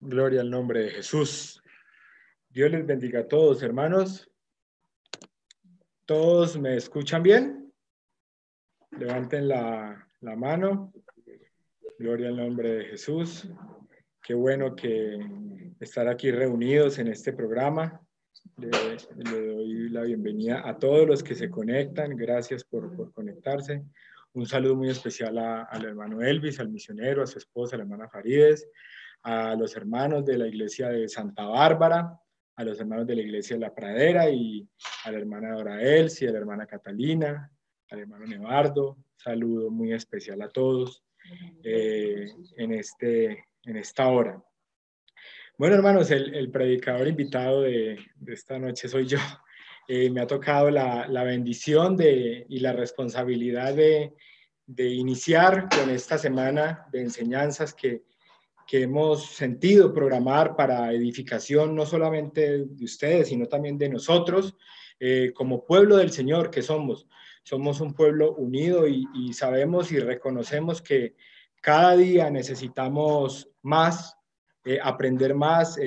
Gloria al nombre de Jesús. Dios les bendiga a todos, hermanos. ¿Todos me escuchan bien? Levanten la mano. Gloria al nombre de Jesús. Qué bueno que estar aquí reunidos en este programa. Le doy la bienvenida a todos los que se conectan. Gracias por conectarse. Un saludo muy especial al hermano Elvis, al misionero, a su esposa, la hermana Farides, a los hermanos de la iglesia de Santa Bárbara, a los hermanos de la iglesia de La Pradera y a la hermana Dora Elsie, a la hermana Catalina, al hermano Nevardo. Saludo muy especial a todos en esta hora. Bueno, hermanos, el predicador invitado de esta noche soy yo. Me ha tocado la bendición y la responsabilidad de iniciar con esta semana de enseñanzas que hemos sentido programar para edificación no solamente de ustedes, sino también de nosotros, como pueblo del Señor que somos. Somos un pueblo unido y sabemos y reconocemos que cada día necesitamos más, aprender más,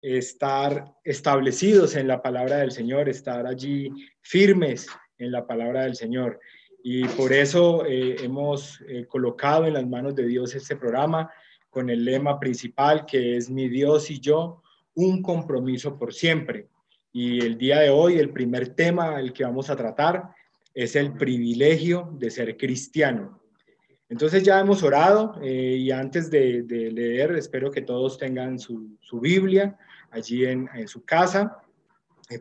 estar establecidos en la palabra del Señor, estar allí firmes en la palabra del Señor. Y por eso hemos colocado en las manos de Dios este programa con el lema principal que es Mi Dios y yo, un compromiso por siempre. Y el día de hoy, el primer tema al que vamos a tratar es el privilegio de ser cristiano. Entonces ya hemos orado y antes de leer, espero que todos tengan su Biblia allí en su casa,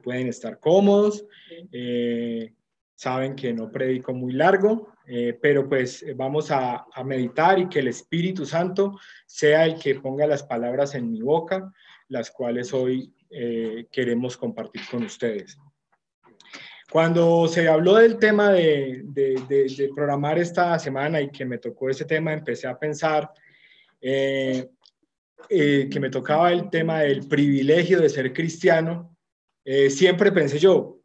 pueden estar cómodos, saben que no predico muy largo, pero pues vamos a meditar y que el Espíritu Santo sea el que ponga las palabras en mi boca, las cuales hoy queremos compartir con ustedes. Cuando se habló del tema de programar esta semana y que me tocó ese tema, empecé a pensar que me tocaba el tema del privilegio de ser cristiano. Siempre pensé yo,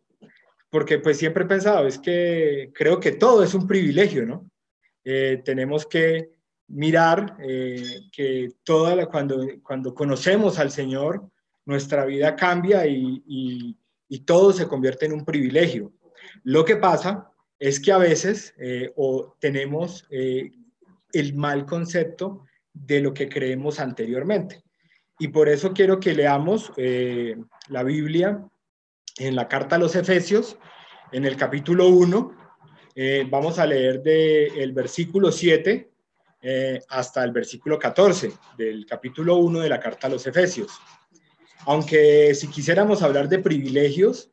porque pues siempre he pensado, es que creo que todo es un privilegio, ¿no? Tenemos que mirar que cuando conocemos al Señor, nuestra vida cambia y todo se convierte en un privilegio. Lo que pasa es que a veces tenemos el mal concepto de lo que creemos anteriormente. Y por eso quiero que leamos la Biblia en la carta a los Efesios, en el capítulo 1, vamos a leer del versículo 7 hasta el versículo 14 del capítulo 1 de la carta a los Efesios. Aunque si quisiéramos hablar de privilegios,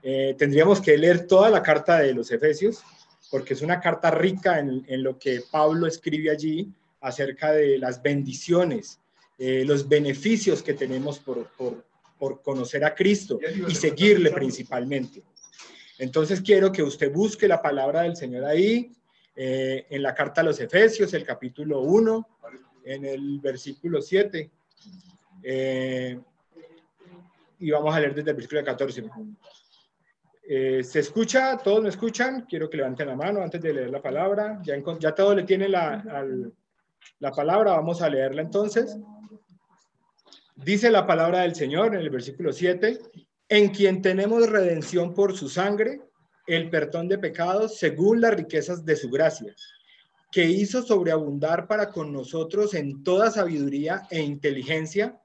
tendríamos que leer toda la carta de los Efesios, porque es una carta rica en lo que Pablo escribe allí acerca de las bendiciones, los beneficios que tenemos por conocer a Cristo y seguirle principalmente. Entonces quiero que usted busque la palabra del Señor ahí, en la carta a los Efesios, el capítulo 1, en el versículo 7. Y vamos a leer desde el versículo 14. ¿Se escucha? ¿Todos me escuchan? Quiero que levanten la mano antes de leer la palabra. Ya todos le tienen la palabra, vamos a leerla entonces. Dice la palabra del Señor en el versículo 7, en quien tenemos redención por su sangre, el perdón de pecados según las riquezas de su gracia, que hizo sobreabundar para con nosotros en toda sabiduría e inteligencia,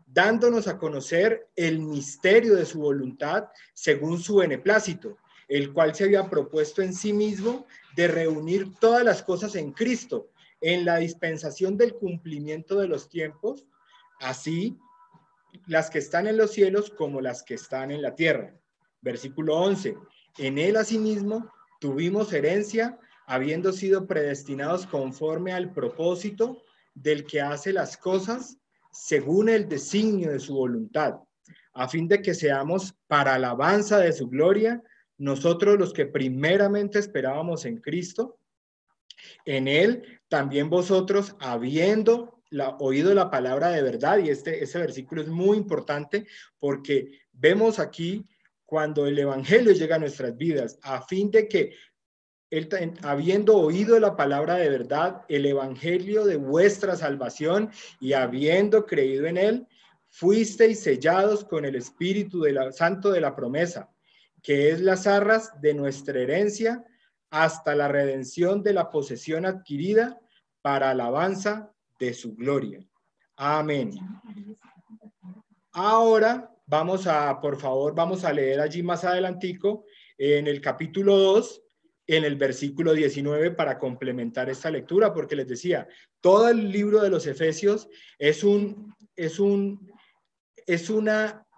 dándonos a conocer el misterio de su voluntad según su beneplácito, el cual se había propuesto en sí mismo de reunir todas las cosas en Cristo, en la dispensación del cumplimiento de los tiempos, así las que están en los cielos como las que están en la tierra. Versículo 11. En él asimismo tuvimos herencia, habiendo sido predestinados conforme al propósito del que hace las cosas según el designio de su voluntad, a fin de que seamos para alabanza de su gloria, nosotros los que primeramente esperábamos en Cristo. En él también vosotros, habiendo oído la palabra de verdad, y ese versículo es muy importante porque vemos aquí cuando el evangelio llega a nuestras vidas, a fin de que habiendo oído la palabra de verdad, el evangelio de vuestra salvación, y habiendo creído en él, fuisteis sellados con el Espíritu Santo de la promesa, que es las arras de nuestra herencia, hasta la redención de la posesión adquirida para alabanza de su gloria. Amén. Ahora por favor, vamos a leer allí más adelantico en el capítulo 2, en el versículo 19, para complementar esta lectura, porque les decía, todo el libro de los Efesios es un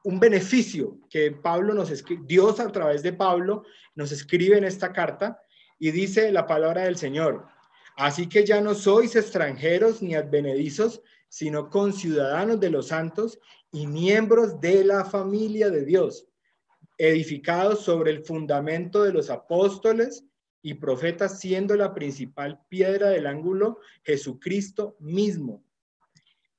beneficio que Pablo nos escribe, Dios a través de Pablo nos escribe en esta carta, y dice la palabra del Señor: así que ya no sois extranjeros ni advenedizos, sino conciudadanos de los santos y miembros de la familia de Dios, edificados sobre el fundamento de los apóstoles y profetas, siendo la principal piedra del ángulo Jesucristo mismo,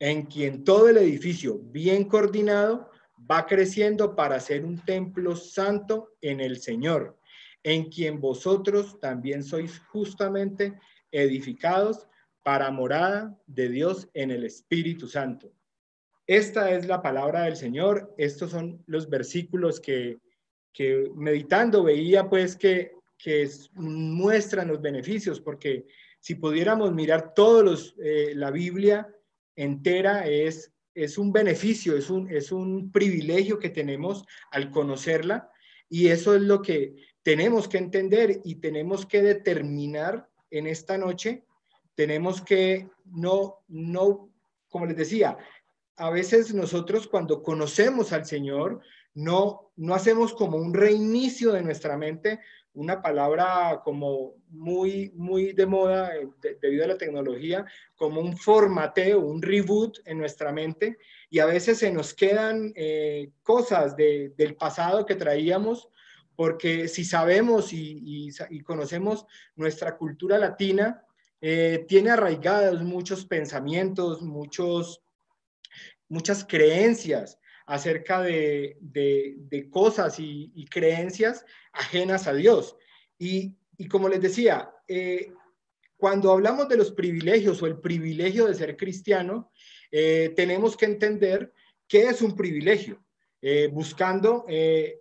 en quien todo el edificio bien coordinado va creciendo para ser un templo santo en el Señor, en quien vosotros también sois justamente edificados para morada de Dios en el Espíritu Santo. Esta es la palabra del Señor. Estos son los versículos que meditando veía pues que muestran los beneficios, porque si pudiéramos mirar la Biblia entera es un beneficio, es un privilegio que tenemos al conocerla, y eso es lo que tenemos que entender y tenemos que determinar en esta noche. Tenemos que no, como les decía, a veces nosotros cuando conocemos al Señor, no hacemos como un reinicio de nuestra mente, una palabra como muy de moda debido a la tecnología, como un formateo, un reboot en nuestra mente, y a veces se nos quedan cosas del pasado que traíamos, porque si sabemos y conocemos nuestra cultura latina, tiene arraigados muchos pensamientos, muchas creencias acerca de cosas y creencias ajenas a Dios. Y como les decía, cuando hablamos de los privilegios o el privilegio de ser cristiano, tenemos que entender qué es un privilegio. Buscando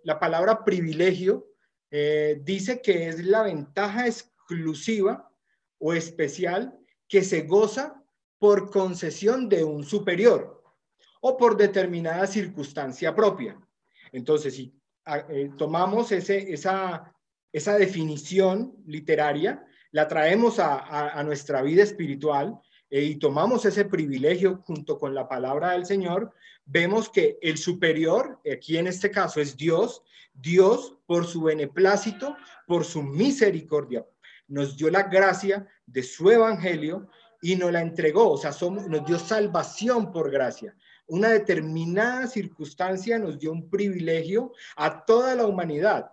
la palabra privilegio, dice que es la ventaja exclusiva o especial que se goza por concesión de un superior o por determinada circunstancia propia. Entonces, si tomamos esa definición literaria, la traemos a nuestra vida espiritual y tomamos ese privilegio junto con la palabra del Señor, vemos que el superior, aquí en este caso es Dios, por su beneplácito, por su misericordia, nos dio la gracia de su evangelio y nos la entregó, o sea, nos dio salvación por gracia. Una determinada circunstancia nos dio un privilegio a toda la humanidad,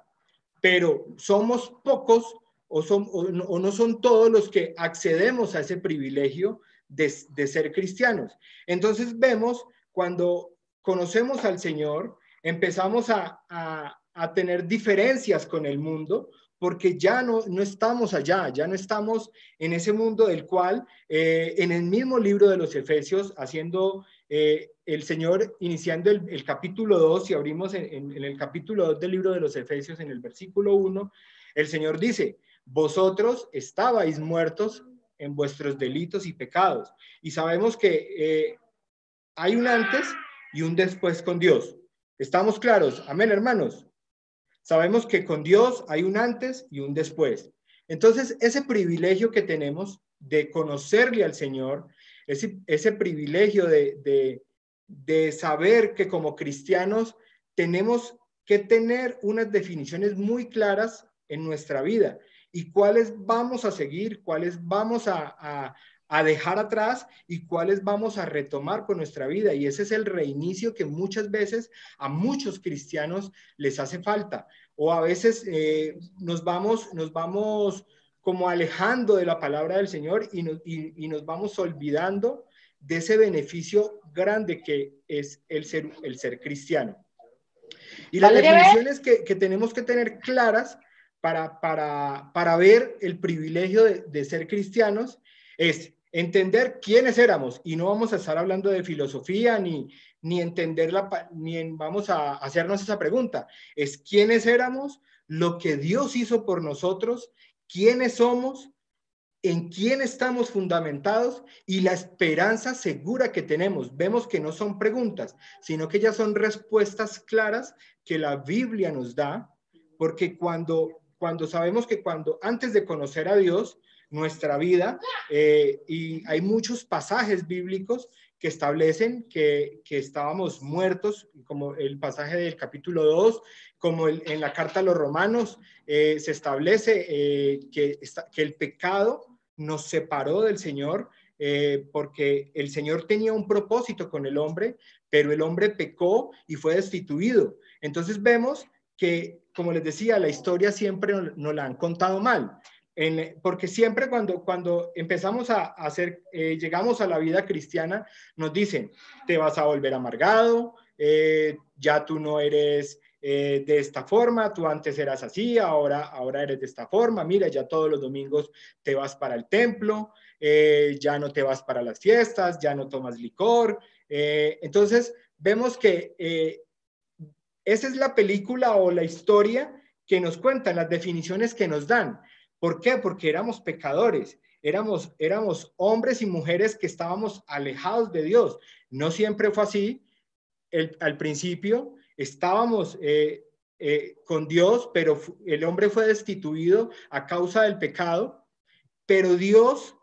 pero somos pocos o no son todos los que accedemos a ese privilegio de ser cristianos. Entonces vemos, cuando conocemos al Señor, empezamos a tener diferencias con el mundo, porque ya no estamos allá, ya no estamos en ese mundo del cual, en el mismo libro de los Efesios, haciendo el Señor, iniciando el capítulo 2, si abrimos en el capítulo 2 del libro de los Efesios, en el versículo 1, el Señor dice: vosotros estabais muertos en vuestros delitos y pecados. Y sabemos que hay un antes y un después con Dios. ¿Estamos claros? Amén, hermanos. Sabemos que con Dios hay un antes y un después. Entonces, ese privilegio que tenemos de conocerle al Señor, ese privilegio de saber que como cristianos tenemos que tener unas definiciones muy claras en nuestra vida y cuáles vamos a seguir, cuáles vamos a dejar atrás y cuáles vamos a retomar con nuestra vida. Y ese es el reinicio que muchas veces a muchos cristianos les hace falta. O a veces nos vamos como alejando de la palabra del Señor y nos vamos olvidando de ese beneficio grande que es el ser cristiano. Y las definiciones que tenemos que tener claras para ver el privilegio de ser cristianos es entender quiénes éramos, y no vamos a estar hablando de filosofía ni entenderla, vamos a hacernos esa pregunta, es quiénes éramos, lo que Dios hizo por nosotros, quiénes somos, en quién estamos fundamentados y la esperanza segura que tenemos. Vemos que no son preguntas, sino que ya son respuestas claras que la Biblia nos da, porque cuando sabemos que antes de conocer a Dios, nuestra vida, y hay muchos pasajes bíblicos que establecen que estábamos muertos, como el pasaje del capítulo 2, como en la carta a los Romanos, se establece que el pecado nos separó del Señor, porque el Señor tenía un propósito con el hombre, pero el hombre pecó y fue destituido. Entonces vemos que, como les decía, la historia siempre nos la han contado mal. Porque siempre cuando empezamos a hacer, llegamos a la vida cristiana, nos dicen, te vas a volver amargado, ya tú no eres de esta forma, tú antes eras así, ahora eres de esta forma, mira, ya todos los domingos te vas para el templo, ya no te vas para las fiestas, ya no tomas licor. Entonces, vemos que esa es la película o la historia que nos cuentan, las definiciones que nos dan. ¿Por qué? Porque éramos pecadores, éramos hombres y mujeres que estábamos alejados de Dios. No siempre fue así. Al principio estábamos con Dios, pero el hombre fue destituido a causa del pecado, pero Dios,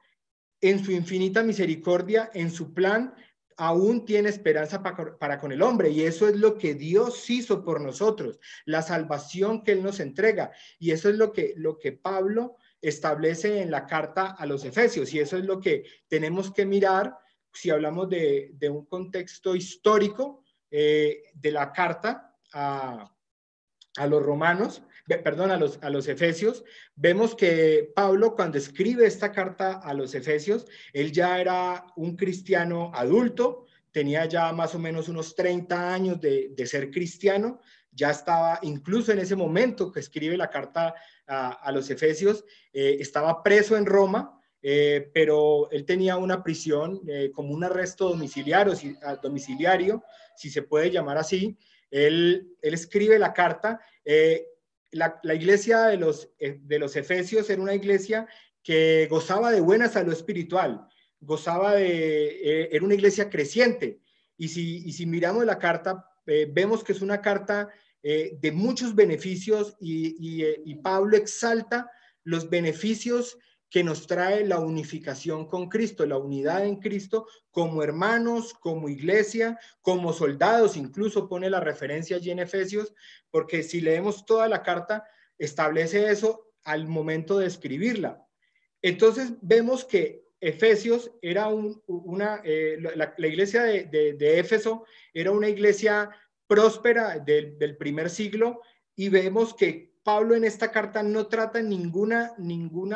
en su infinita misericordia, en su plan, aún tiene esperanza para con el hombre, y eso es lo que Dios hizo por nosotros, la salvación que Él nos entrega, y eso es lo que Pablo establece en la carta a los Efesios, y eso es lo que tenemos que mirar si hablamos de un contexto histórico de la carta a los romanos, perdón, a los efesios. Vemos que Pablo, cuando escribe esta carta a los efesios, él ya era un cristiano adulto, tenía ya más o menos unos 30 años de ser cristiano, ya estaba, incluso en ese momento que escribe la carta a los efesios, estaba preso en Roma, pero él tenía una prisión, como un arresto domiciliario, si se puede llamar así. Él escribe la carta. La iglesia de los Efesios era una iglesia que gozaba de buena salud espiritual, era una iglesia creciente. Y si miramos la carta, vemos que es una carta de muchos beneficios, y Pablo exalta los beneficios que nos trae la unificación con Cristo, la unidad en Cristo, como hermanos, como iglesia, como soldados. Incluso pone la referencia allí en Efesios, porque si leemos toda la carta, establece eso al momento de escribirla. Entonces vemos que Efesios era la iglesia de Éfeso era una iglesia próspera del primer siglo, y vemos que Pablo en esta carta no trata ninguna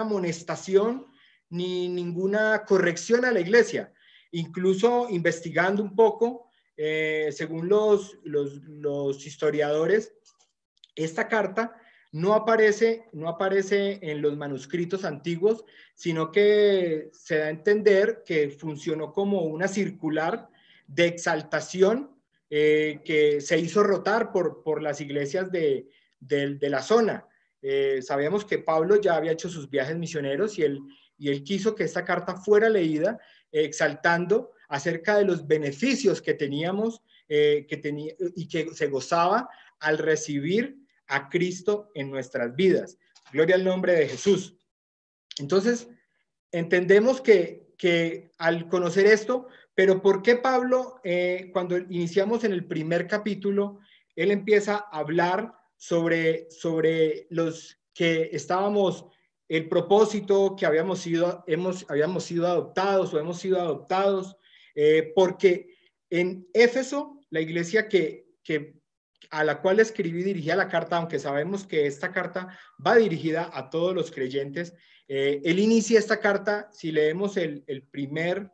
amonestación ni ninguna corrección a la iglesia. Incluso investigando un poco, según los historiadores, esta carta no aparece en los manuscritos antiguos, sino que se da a entender que funcionó como una circular de exaltación, que se hizo rotar por las iglesias de la zona. Sabemos que Pablo ya había hecho sus viajes misioneros, y él quiso que esta carta fuera leída, exaltando acerca de los beneficios que teníamos, y que se gozaba al recibir a Cristo en nuestras vidas. Gloria al nombre de Jesús. Entonces, entendemos que al conocer esto, pero ¿por qué Pablo, cuando iniciamos en el primer capítulo, él empieza a hablar sobre los que estábamos, el propósito que habíamos sido adoptados o hemos sido adoptados? Porque en Éfeso, la iglesia a la cual escribí, dirigía la carta, aunque sabemos que esta carta va dirigida a todos los creyentes, él inicia esta carta. Si leemos el primer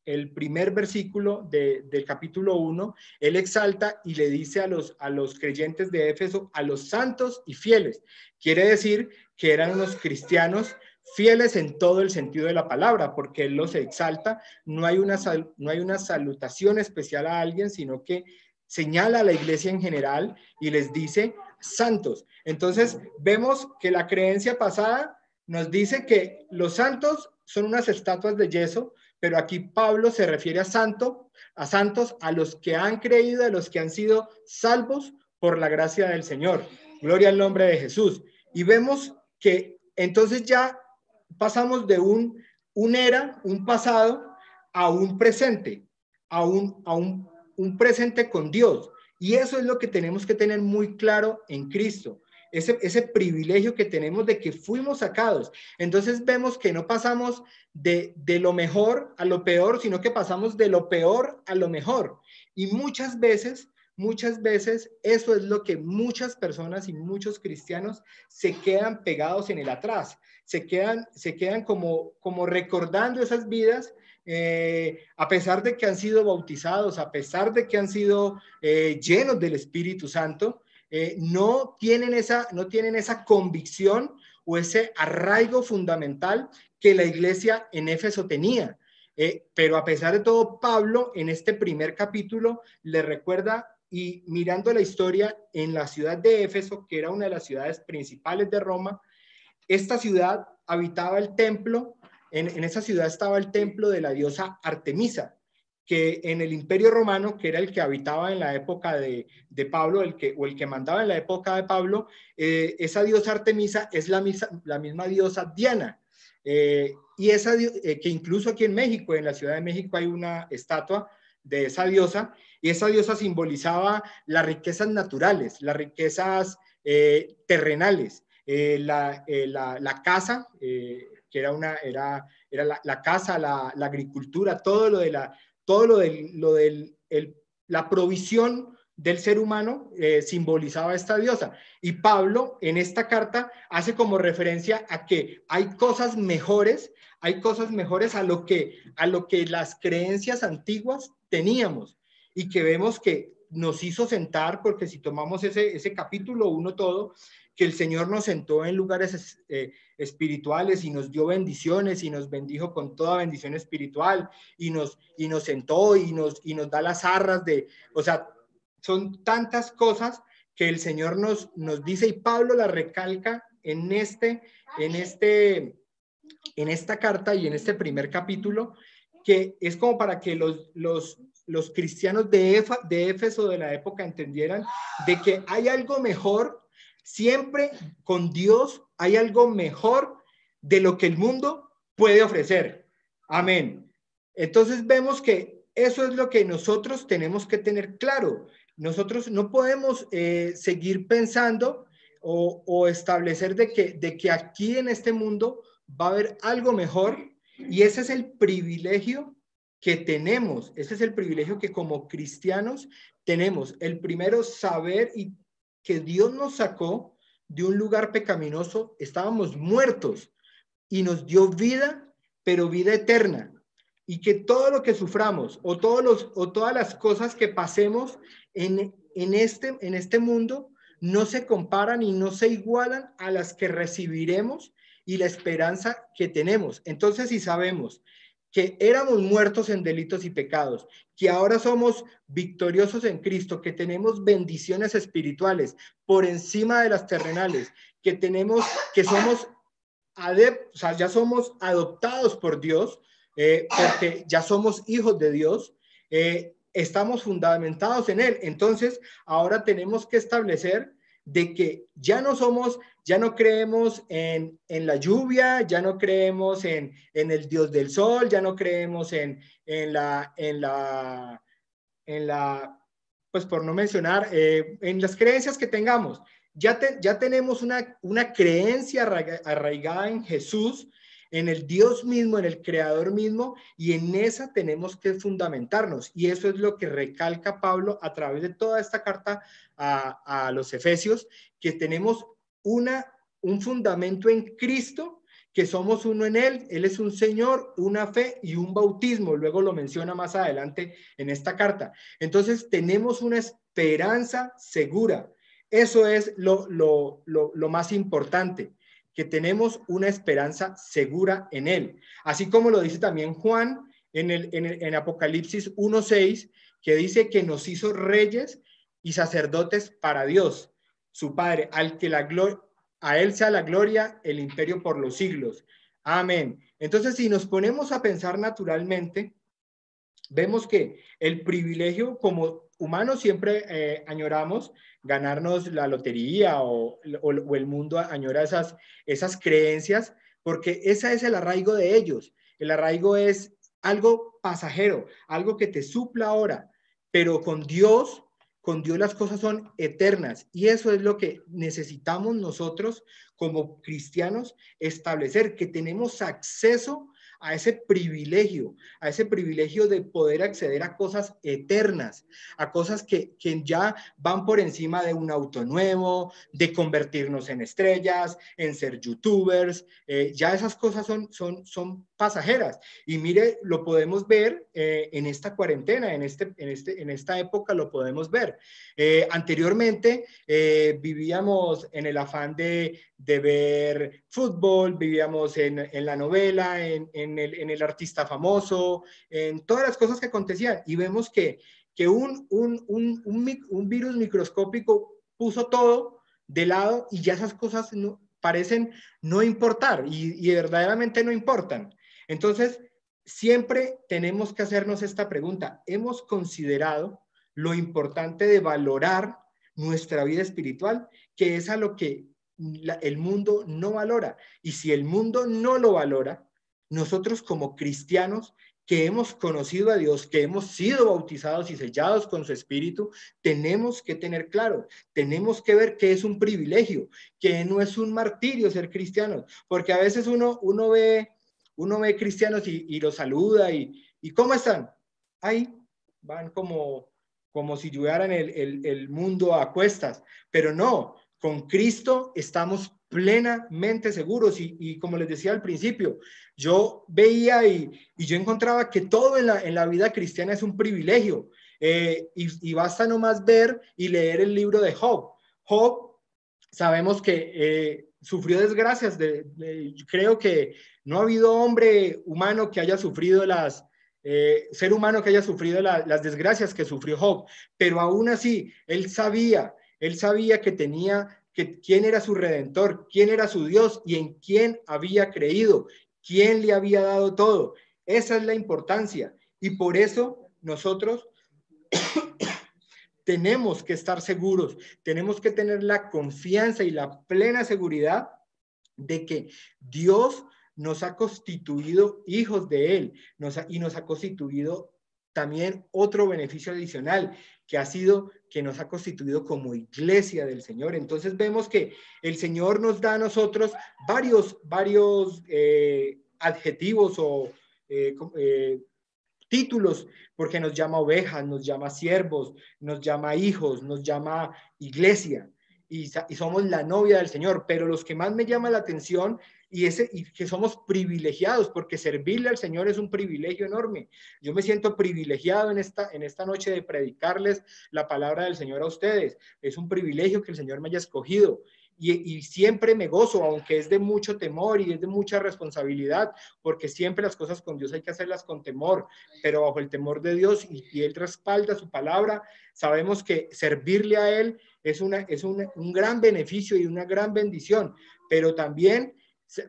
el primer versículo del capítulo 1, él exalta y le dice a los creyentes de Éfeso, a los santos y fieles. Quiere decir que eran unos cristianos fieles en todo el sentido de la palabra, porque él los exalta. No hay una salutación especial a alguien, sino que señala a la iglesia en general y les dice santos. Entonces, vemos que la creencia pasada nos dice que los santos son unas estatuas de yeso, pero aquí Pablo se refiere a santos, a los que han creído, a los que han sido salvos por la gracia del Señor. Gloria al nombre de Jesús. Y vemos que entonces ya pasamos de un pasado, a un presente, a un presente con Dios. Y eso es lo que tenemos que tener muy claro en Cristo. Ese privilegio que tenemos de que fuimos sacados. Entonces vemos que no pasamos de lo mejor a lo peor, sino que pasamos de lo peor a lo mejor. Y muchas veces eso es lo que muchas personas y muchos cristianos se quedan pegados en el atrás, se quedan como recordando esas vidas, a pesar de que han sido bautizados, a pesar de que han sido llenos del Espíritu Santo. No tienen esa convicción o ese arraigo fundamental que la iglesia en Éfeso tenía. Pero a pesar de todo, Pablo en este primer capítulo le recuerda, y mirando la historia en la ciudad de Éfeso, que era una de las ciudades principales de Roma, esta ciudad habitaba el templo, en esa ciudad estaba el templo de la diosa Artemisa, que en el Imperio Romano, que era el que habitaba en la época de Pablo, el que mandaba en la época de Pablo, esa diosa Artemisa es la misma diosa Diana. Y que incluso aquí en México, en la Ciudad de México, hay una estatua de esa diosa, y esa diosa simbolizaba las riquezas naturales, las riquezas terrenales, la casa, que era la casa, la agricultura, todo lo de la provisión del ser humano, simbolizaba esta diosa. Y Pablo en esta carta hace como referencia a que hay cosas mejores a lo que las creencias antiguas teníamos, y que vemos que nos hizo sentar, porque si tomamos ese capítulo 1 todo, que el Señor nos sentó en lugares espirituales y nos dio bendiciones y nos bendijo con toda bendición espiritual, y nos sentó y nos da las arras o sea, son tantas cosas que el Señor nos dice, y Pablo la recalca en esta carta y en este primer capítulo, que es como para que los cristianos de Éfeso de la época entendieran de que hay algo mejor. Siempre con Dios hay algo mejor de lo que el mundo puede ofrecer. Amén. Entonces vemos que eso es lo que nosotros tenemos que tener claro. Nosotros no podemos seguir pensando o establecer de que aquí en este mundo va a haber algo mejor, y ese es el privilegio que tenemos. Ese es el privilegio que como cristianos tenemos. El primero, saber y que Dios nos sacó de un lugar pecaminoso. Estábamos muertos y nos dio vida, pero vida eterna. Y que todo lo que suframos o todas las cosas que pasemos en este mundo no se comparan y no se igualan a las que recibiremos y la esperanza que tenemos. Entonces, si sabemos que éramos muertos en delitos y pecados, que ahora somos victoriosos en Cristo, que tenemos bendiciones espirituales por encima de las terrenales, que somos o sea, ya somos adoptados por Dios, porque ya somos hijos de Dios, estamos fundamentados en Él. Entonces, ahora tenemos que establecer de que ya no creemos en la lluvia, ya no creemos en el Dios del sol, ya no creemos en pues por no mencionar, en las creencias que tengamos. Ya tenemos una creencia arraigada en Jesús, en el Dios mismo, en el Creador mismo, y en esa tenemos que fundamentarnos. Y eso es lo que recalca Pablo a través de toda esta carta a los Efesios, que tenemos un fundamento en Cristo, que somos uno en Él. Él es un Señor, una fe y un bautismo. Luego lo menciona más adelante en esta carta. Entonces tenemos una esperanza segura. Eso es lo más importante, que tenemos una esperanza segura en Él. Así como lo dice también Juan en Apocalipsis 1:6, que dice que nos hizo reyes y sacerdotes para Dios, su Padre, al que a Él sea la gloria, el imperio por los siglos. Amén. Entonces, si nos ponemos a pensar naturalmente, vemos que el privilegio, como humanos siempre añoramos ganarnos la lotería o el mundo añora esas creencias, porque ese es el arraigo de ellos. El arraigo es algo pasajero, algo que te supla ahora, pero con Dios las cosas son eternas, y eso es lo que necesitamos nosotros como cristianos establecer, que tenemos acceso a ese privilegio de poder acceder a cosas eternas, a cosas que ya van por encima de un auto nuevo, de convertirnos en estrellas, en ser youtubers. Ya esas cosas son pasajeras. Y mire, lo podemos ver en esta cuarentena, en esta época lo podemos ver. Anteriormente vivíamos en el afán de ver fútbol, vivíamos en la novela, en el artista famoso, en todas las cosas que acontecían, y vemos que un virus microscópico puso todo de lado y ya esas cosas parecen no importar y verdaderamente no importan. Entonces, siempre tenemos que hacernos esta pregunta: ¿hemos considerado lo importante de valorar nuestra vida espiritual, que es a lo que el mundo no valora? Y si el mundo no lo valora, nosotros como cristianos que hemos conocido a Dios, que hemos sido bautizados y sellados con su Espíritu, tenemos que tener claro, tenemos que ver que es un privilegio, que no es un martirio ser cristianos, porque a veces uno ve cristianos y los saluda y ¿cómo están? Ahí van como si llevaran el mundo a cuestas, pero no, con Cristo estamos plenamente seguros y como les decía al principio, yo veía y yo encontraba que todo en la vida cristiana es un privilegio, y basta nomás ver y leer el libro de Job. Job, sabemos que sufrió desgracias, creo que no ha habido hombre humano que haya sufrido ser humano que haya sufrido las desgracias que sufrió Job, pero aún así, él sabía que quién era su redentor, quién era su Dios y en quién había creído, quién le había dado todo. Esa es la importancia, y por eso nosotros tenemos que estar seguros, tenemos que tener la confianza y la plena seguridad de que Dios nos ha constituido hijos de Él, y nos ha constituido también otro beneficio adicional, que ha sido que nos ha constituido como iglesia del Señor. Entonces vemos que el Señor nos da a nosotros varios adjetivos o títulos, porque nos llama ovejas, nos llama siervos, nos llama hijos, nos llama iglesia, y somos la novia del Señor. Pero los que más me llama la atención y que somos privilegiados, porque servirle al Señor es un privilegio enorme. Yo me siento privilegiado en esta noche de predicarles la palabra del Señor a ustedes. Es un privilegio que el Señor me haya escogido. Y siempre me gozo, aunque es de mucho temor y es de mucha responsabilidad, porque siempre las cosas con Dios hay que hacerlas con temor, pero bajo el temor de Dios, y Él respalda su palabra. Sabemos que servirle a Él es un gran beneficio y una gran bendición, pero también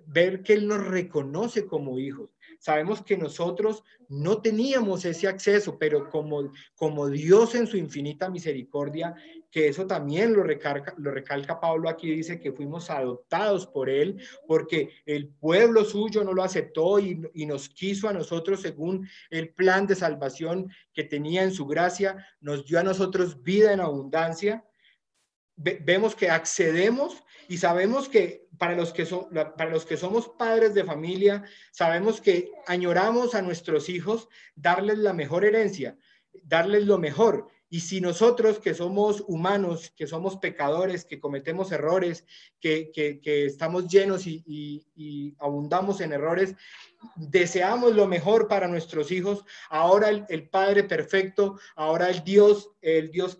ver que Él nos reconoce como hijos. Sabemos que nosotros no teníamos ese acceso, pero como Dios en su infinita misericordia, que eso también lo recalca Pablo aquí, dice que fuimos adoptados por Él, porque el pueblo suyo no lo aceptó y nos quiso a nosotros según el plan de salvación que tenía en su gracia, nos dio a nosotros vida en abundancia. Vemos que accedemos y sabemos que para los que somos padres de familia, sabemos que añoramos a nuestros hijos darles la mejor herencia, darles lo mejor, Y si nosotros que somos humanos, que somos pecadores, que cometemos errores, que estamos llenos y abundamos en errores, deseamos lo mejor para nuestros hijos, ahora el Padre perfecto, ahora el Dios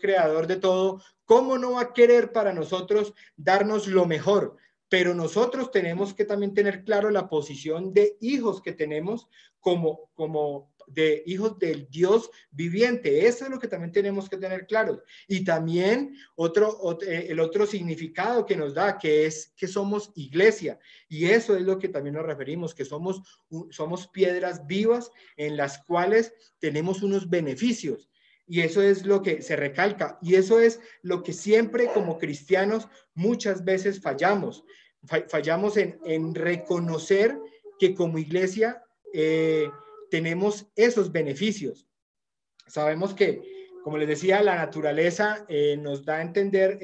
creador de todo, ¿cómo no va a querer para nosotros darnos lo mejor? Pero nosotros tenemos que también tener claro la posición de hijos que tenemos como de hijos del Dios viviente. Eso es lo que también tenemos que tener claro. Y también el otro significado que nos da, que es que somos iglesia. Y eso es lo que también nos referimos, que somos piedras vivas en las cuales tenemos unos beneficios. Y eso es lo que se recalca. Y eso es lo que siempre como cristianos muchas veces fallamos. Fallamos en reconocer que como iglesia tenemos esos beneficios. Sabemos que, como les decía, la naturaleza nos da a entender,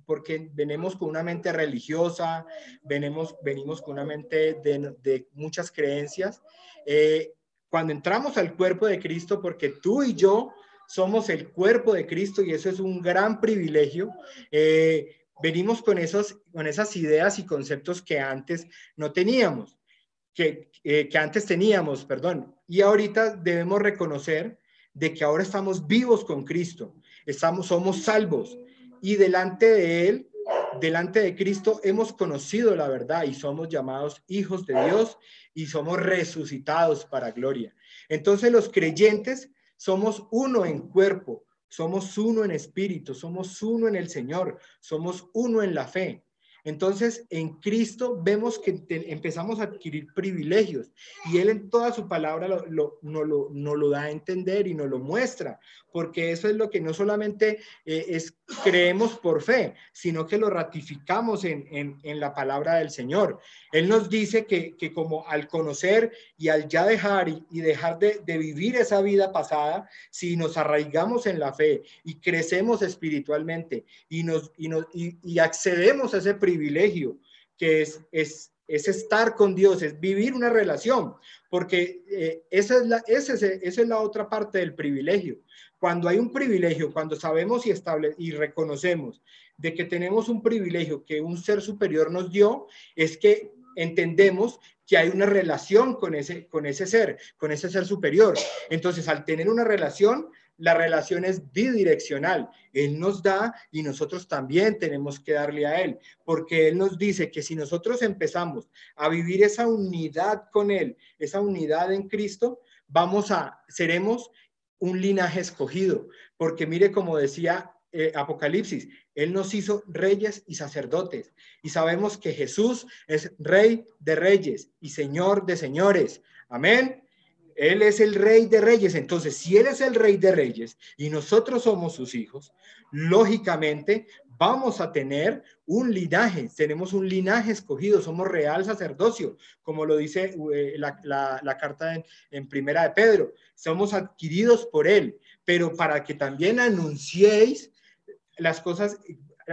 porque venimos con una mente religiosa, venimos con una mente de muchas creencias. Cuando entramos al cuerpo de Cristo, porque tú y yo somos el cuerpo de Cristo y eso es un gran privilegio, venimos con esas ideas y conceptos que antes no teníamos. Que antes teníamos, perdón, y ahorita debemos reconocer de que ahora estamos vivos con Cristo, somos salvos y delante de Él, delante de Cristo, hemos conocido la verdad y somos llamados hijos de Dios y somos resucitados para gloria. Entonces los creyentes somos uno en cuerpo, somos uno en espíritu, somos uno en el Señor, somos uno en la fe. Entonces, en Cristo vemos que empezamos a adquirir privilegios y Él en toda su palabra nos lo da a entender y nos lo muestra, porque eso es lo que no solamente creemos por fe, sino que lo ratificamos en la palabra del Señor. Él nos dice que como al conocer y al ya dejar y dejar de vivir esa vida pasada, si nos arraigamos en la fe y crecemos espiritualmente y accedemos a ese privilegio que es estar con Dios, es vivir una relación, porque esa es la otra parte del privilegio. Cuando hay un privilegio, cuando sabemos y reconocemos de que tenemos un privilegio que un ser superior nos dio, es que entendemos que hay una relación con ese ser superior. Entonces, al tener una relación, la relación es bidireccional. Él nos da y nosotros también tenemos que darle a Él, porque Él nos dice que si nosotros empezamos a vivir esa unidad con Él, esa unidad en Cristo, seremos un linaje escogido, porque mire como decía Apocalipsis, Él nos hizo reyes y sacerdotes, y sabemos que Jesús es Rey de reyes y Señor de señores. Amén. Él es el Rey de reyes. Entonces, si Él es el Rey de reyes y nosotros somos sus hijos, lógicamente vamos a tener un linaje. Tenemos un linaje escogido. Somos real sacerdocio, como lo dice la carta en Primera de Pedro. Somos adquiridos por Él, pero para que también anunciéis las cosas,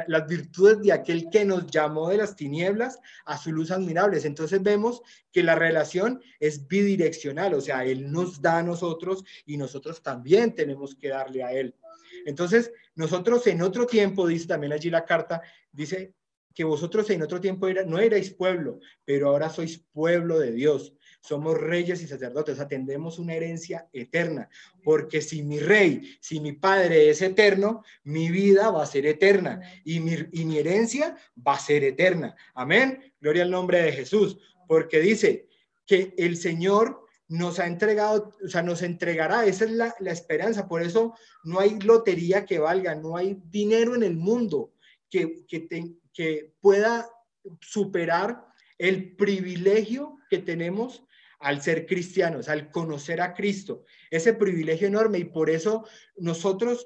las virtudes de aquel que nos llamó de las tinieblas a su luz admirables. Entonces vemos que la relación es bidireccional, o sea, Él nos da a nosotros y nosotros también tenemos que darle a Él. Entonces, nosotros en otro tiempo, dice también allí la carta, dice que vosotros en otro tiempo no erais pueblo, pero ahora sois pueblo de Dios. Somos reyes y sacerdotes, atendemos una herencia eterna, porque si mi rey, si mi padre es eterno, mi vida va a ser eterna y mi herencia va a ser eterna. Amén. Gloria al nombre de Jesús, porque dice que el Señor nos ha entregado, o sea, nos entregará, esa es la esperanza. Por eso no hay lotería que valga, no hay dinero en el mundo que pueda superar el privilegio que tenemos al ser cristianos, al conocer a Cristo, ese privilegio enorme. Y por eso nosotros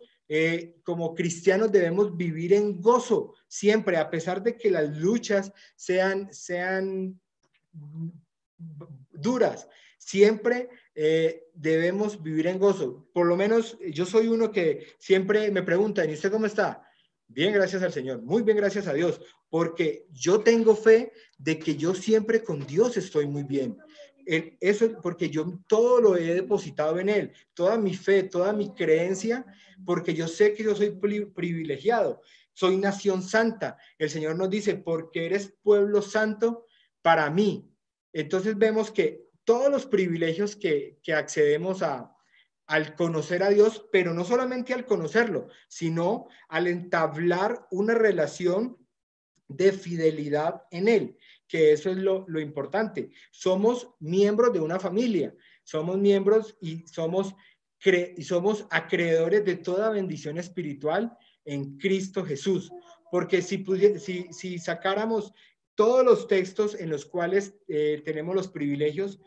como cristianos debemos vivir en gozo siempre, a pesar de que las luchas sean duras, siempre debemos vivir en gozo. Por lo menos yo soy uno que siempre me preguntan, ¿y usted cómo está? Bien, gracias al Señor, muy bien, gracias a Dios, porque yo tengo fe de que yo siempre con Dios estoy muy bien. eso, porque yo todo lo he depositado en Él, toda mi fe, toda mi creencia, porque yo sé que yo soy privilegiado, soy nación santa. El Señor nos dice, porque eres pueblo santo para mí. Entonces vemos que todos los privilegios que accedemos al conocer a Dios, pero no solamente al conocerlo, sino al entablar una relación de fidelidad en Él, que eso es lo importante. Somos miembros de una familia, somos miembros y somos acreedores de toda bendición espiritual en Cristo Jesús. Porque si sacáramos todos los textos en los cuales tenemos los privilegios,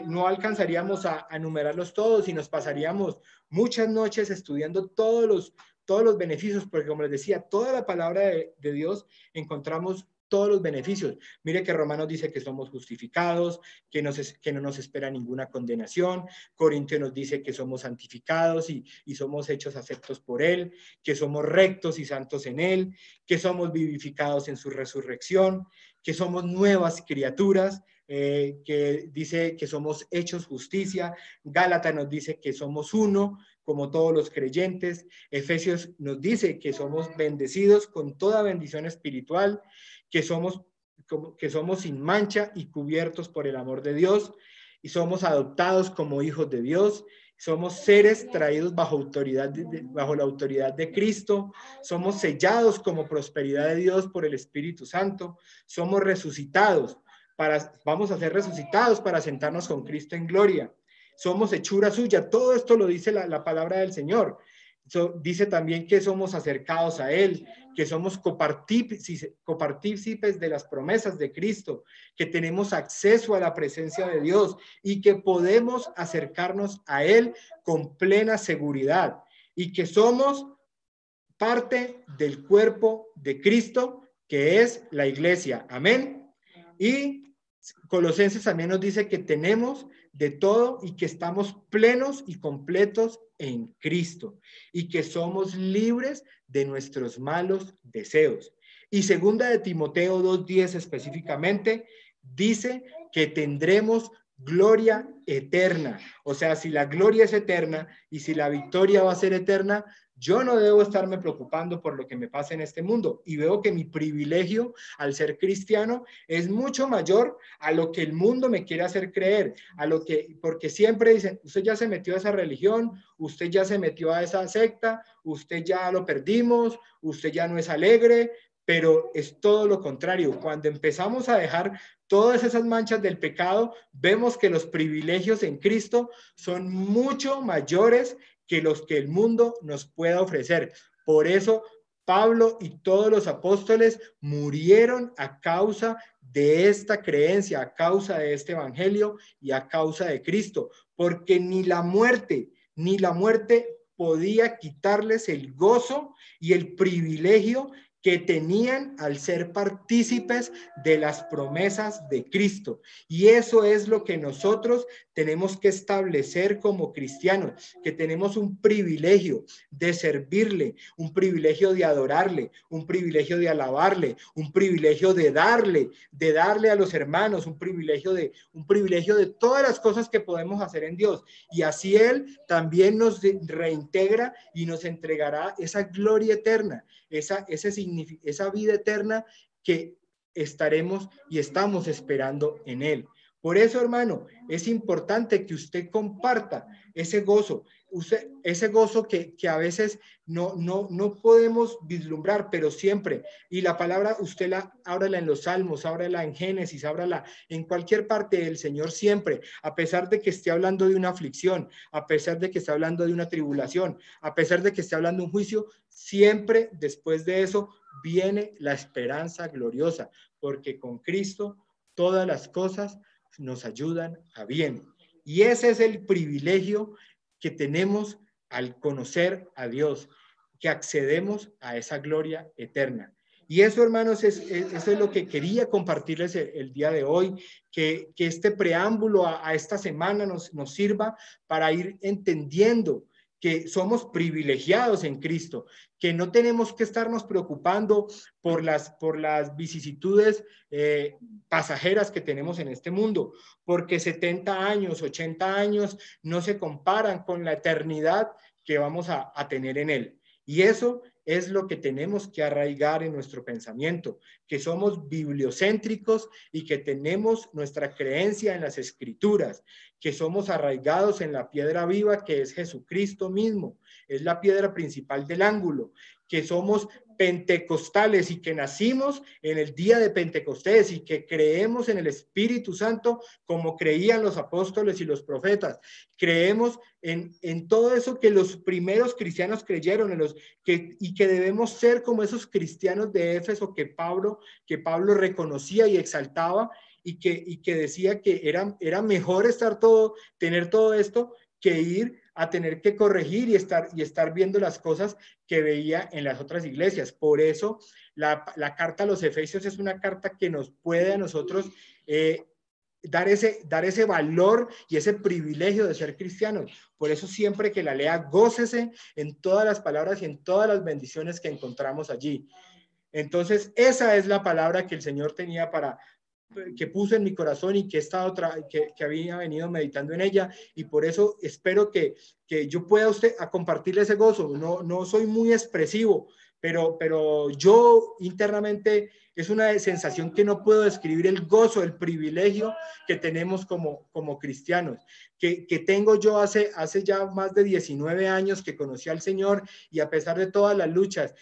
no alcanzaríamos a enumerarlos todos y nos pasaríamos muchas noches estudiando todos los beneficios, porque como les decía, toda la palabra de Dios encontramos todos los beneficios. Mire que Romanos dice que somos justificados, que no nos espera ninguna condenación. Corintios nos dice que somos santificados y somos hechos aceptos por Él, que somos rectos y santos en Él, que somos vivificados en su resurrección, que somos nuevas criaturas, que dice que somos hechos justicia. Gálatas nos dice que somos uno, como todos los creyentes. Efesios nos dice que somos bendecidos con toda bendición espiritual, que somos sin mancha y cubiertos por el amor de Dios, y somos adoptados como hijos de Dios. Somos seres traídos bajo la autoridad de Cristo. Somos sellados como prosperidad de Dios por el Espíritu Santo. Somos resucitados. Vamos a ser resucitados para sentarnos con Cristo en gloria. Somos hechura suya. Todo esto lo dice la palabra del Señor. Dice también que somos acercados a Él, que somos copartícipes de las promesas de Cristo, que tenemos acceso a la presencia de Dios y que podemos acercarnos a Él con plena seguridad y que somos parte del cuerpo de Cristo, que es la iglesia. Amén. Y Colosenses también nos dice que tenemos de todo y que estamos plenos y completos en Cristo y que somos libres de nuestros malos deseos. Y segunda de Timoteo 2:10 específicamente dice que tendremos gloria eterna. O sea, si la gloria es eterna y si la victoria va a ser eterna, yo no debo estarme preocupando por lo que me pasa en este mundo. Y veo que mi privilegio al ser cristiano es mucho mayor a lo que el mundo me quiere hacer creer, porque siempre dicen, usted ya se metió a esa religión, usted ya se metió a esa secta, usted ya lo perdimos, usted ya no es alegre, pero es todo lo contrario. Cuando empezamos a dejar todas esas manchas del pecado, vemos que los privilegios en Cristo son mucho mayores que los que el mundo nos pueda ofrecer. Por eso Pablo y todos los apóstoles murieron a causa de esta creencia, a causa de este evangelio y a causa de Cristo, porque ni la muerte podía quitarles el gozo y el privilegio que tenían al ser partícipes de las promesas de Cristo. Y eso es lo que nosotros tenemos que establecer como cristianos, que tenemos un privilegio de servirle, un privilegio de adorarle, un privilegio de alabarle, un privilegio de darle a los hermanos, un privilegio de todas las cosas que podemos hacer en Dios. Y así Él también nos reintegra y nos entregará esa gloria eterna, esa vida eterna que estaremos y estamos esperando en Él. Por eso, hermano, es importante que usted comparta ese gozo, ese gozo que a veces no podemos vislumbrar, pero siempre. Y la palabra, usted ábrala en los Salmos, ábrala en Génesis, ábrala en cualquier parte del Señor siempre, a pesar de que esté hablando de una aflicción, a pesar de que esté hablando de una tribulación, a pesar de que esté hablando de un juicio, siempre después de eso viene la esperanza gloriosa, porque con Cristo todas las cosas nos ayudan a bien. Y ese es el privilegio que tenemos al conocer a Dios, que accedemos a esa gloria eterna. Y eso, hermanos, eso es lo que quería compartirles el día de hoy, que este preámbulo a esta semana nos sirva para ir entendiendo que somos privilegiados en Cristo, que no tenemos que estarnos preocupando por las vicisitudes pasajeras que tenemos en este mundo, porque 70 años, 80 años no se comparan con la eternidad que vamos a tener en él. Y eso es lo que tenemos que arraigar en nuestro pensamiento, que somos bibliocéntricos y que tenemos nuestra creencia en las Escrituras, que somos arraigados en la piedra viva que es Jesucristo mismo, es la piedra principal del ángulo, que somos pentecostales y que nacimos en el día de Pentecostés y que creemos en el Espíritu Santo como creían los apóstoles y los profetas. Creemos en todo eso que los primeros cristianos creyeron, y que debemos ser como esos cristianos de Éfeso que Pablo reconocía y exaltaba y que decía que era mejor tener todo esto que ir a tener que corregir y estar viendo las cosas que veía en las otras iglesias. Por eso la carta a los Efesios es una carta que nos puede a nosotros dar ese valor y ese privilegio de ser cristianos. Por eso siempre que la lea, gócese en todas las palabras y en todas las bendiciones que encontramos allí. Entonces, esa es la palabra que el Señor tenía que puso en mi corazón y que había venido meditando en ella, y por eso espero que yo pueda a compartirle ese gozo. No soy muy expresivo, pero yo internamente es una sensación que no puedo describir, el gozo, el privilegio que tenemos como cristianos, que tengo yo hace ya más de 19 años que conocí al Señor, y a pesar de todas las luchas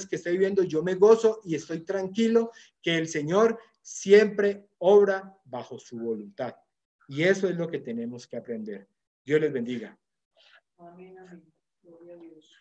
que estoy viviendo, yo me gozo y estoy tranquilo que el Señor siempre obra bajo su voluntad. Y eso es lo que tenemos que aprender. Dios les bendiga. Amén, amén. Gloria a Dios.